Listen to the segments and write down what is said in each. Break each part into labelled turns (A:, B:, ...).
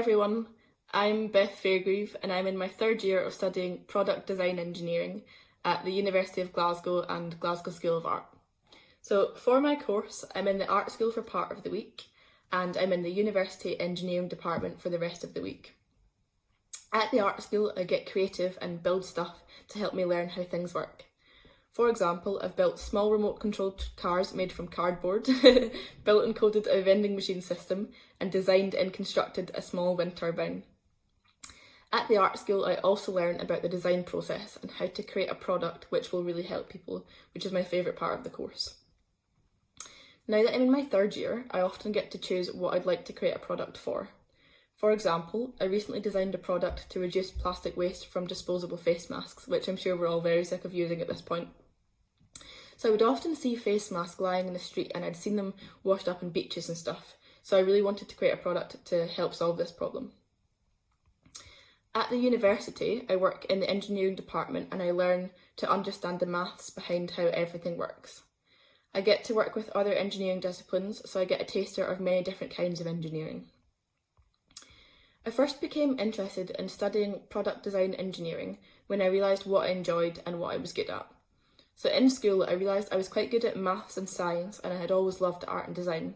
A: everyone, I'm Beth Fairgrieve and I'm in my third year of studying Product Design Engineering at the University of Glasgow and Glasgow School of Art. So for my course, I'm in the art school for part of the week and I'm in the university engineering department for the rest of the week. At the art school, I get creative and build stuff to help me learn how things work. For example, I've built small remote-controlled cars made from cardboard, built and coded a vending machine system, and designed and constructed a small wind turbine. At the art school, I also learn about the design process and how to create a product which will really help people, which is my favourite part of the course. Now that I'm in my third year, I often get to choose what I'd like to create a product for. For example, I recently designed a product to reduce plastic waste from disposable face masks, which I'm sure we're all very sick of using at this point. So I would often see face masks lying in the street and I'd seen them washed up in beaches and stuff, so I really wanted to create a product to help solve this problem. At the university, I work in the engineering department and I learn to understand the maths behind how everything works. I get to work with other engineering disciplines, so I get a taster of many different kinds of engineering. I first became interested in studying product design engineering when I realised what I enjoyed and what I was good at. So in school, I realised I was quite good at maths and science and I had always loved art and design.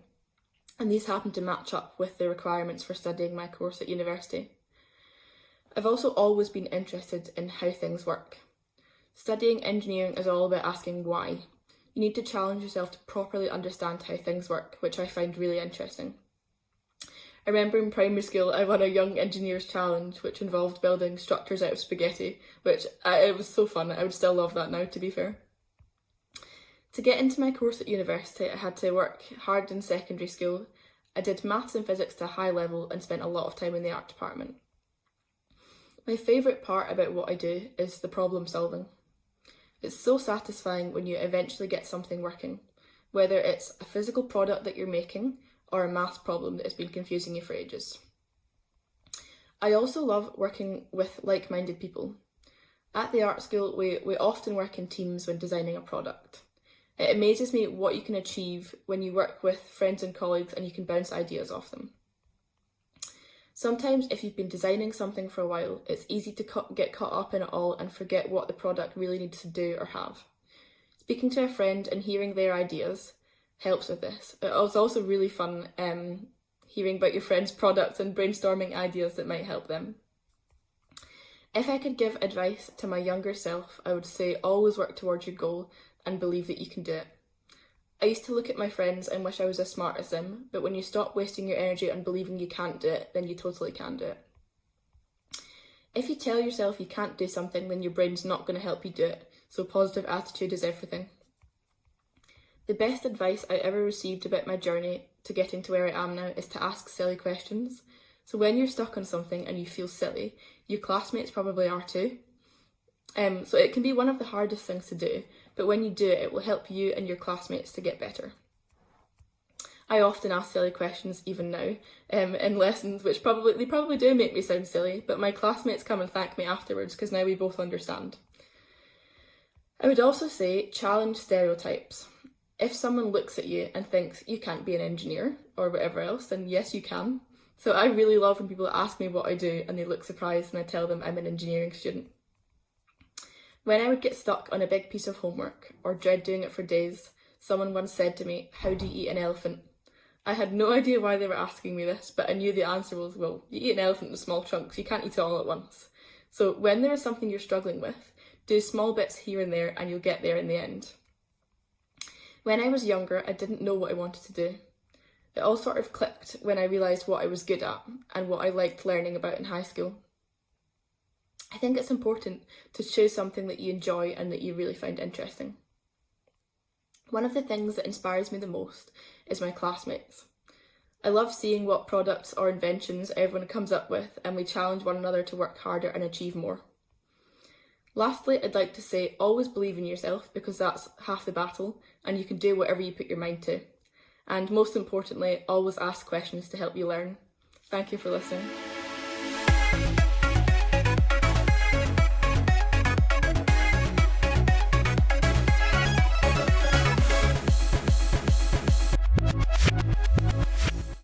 A: And these happened to match up with the requirements for studying my course at university. I've also always been interested in how things work. Studying engineering is all about asking why. You need to challenge yourself to properly understand how things work, which I find really interesting. I remember in primary school I won a Young Engineers Challenge, which involved building structures out of spaghetti, it was so fun. I would still love that now, to be fair. To get into my course at university, I had to work hard in secondary school. I did maths and physics to a high level and spent a lot of time in the art department. My favourite part about what I do is the problem solving. It's so satisfying when you eventually get something working, whether it's a physical product that you're making or a maths problem that has been confusing you for ages. I also love working with like-minded people. At the art school, we often work in teams when designing a product. It amazes me what you can achieve when you work with friends and colleagues and you can bounce ideas off them. Sometimes if you've been designing something for a while, it's easy to get caught up in it all and forget what the product really needs to do or have. Speaking to a friend and hearing their ideas helps with this. It was also really fun hearing about your friends' products and brainstorming ideas that might help them. If I could give advice to my younger self, I would say always work towards your goal and believe that you can do it. I used to look at my friends and wish I was as smart as them, but when you stop wasting your energy on believing you can't do it, then you totally can do it. If you tell yourself you can't do something, then your brain's not going to help you do it, so positive attitude is everything. The best advice I ever received about my journey to getting to where I am now is to ask silly questions. So when you're stuck on something and you feel silly, your classmates probably are too. So it can be one of the hardest things to do, but when you do it, it will help you and your classmates to get better. I often ask silly questions even now in lessons, which they probably do make me sound silly, but my classmates come and thank me afterwards because now we both understand. I would also say challenge stereotypes. If someone looks at you and thinks you can't be an engineer or whatever else, then yes, you can. So I really love when people ask me what I do and they look surprised when I tell them I'm an engineering student. When I would get stuck on a big piece of homework or dread doing it for days, someone once said to me, "How do you eat an elephant?" I had no idea why they were asking me this, but I knew the answer was, well, you eat an elephant in small chunks, you can't eat it all at once. So when there is something you're struggling with, do small bits here and there and you'll get there in the end. When I was younger, I didn't know what I wanted to do. It all sort of clicked when I realised what I was good at and what I liked learning about in high school. I think it's important to choose something that you enjoy and that you really find interesting. One of the things that inspires me the most is my classmates. I love seeing what products or inventions everyone comes up with and we challenge one another to work harder and achieve more. Lastly, I'd like to say always believe in yourself because that's half the battle and you can do whatever you put your mind to. And most importantly, always ask questions to help you learn. Thank you for listening.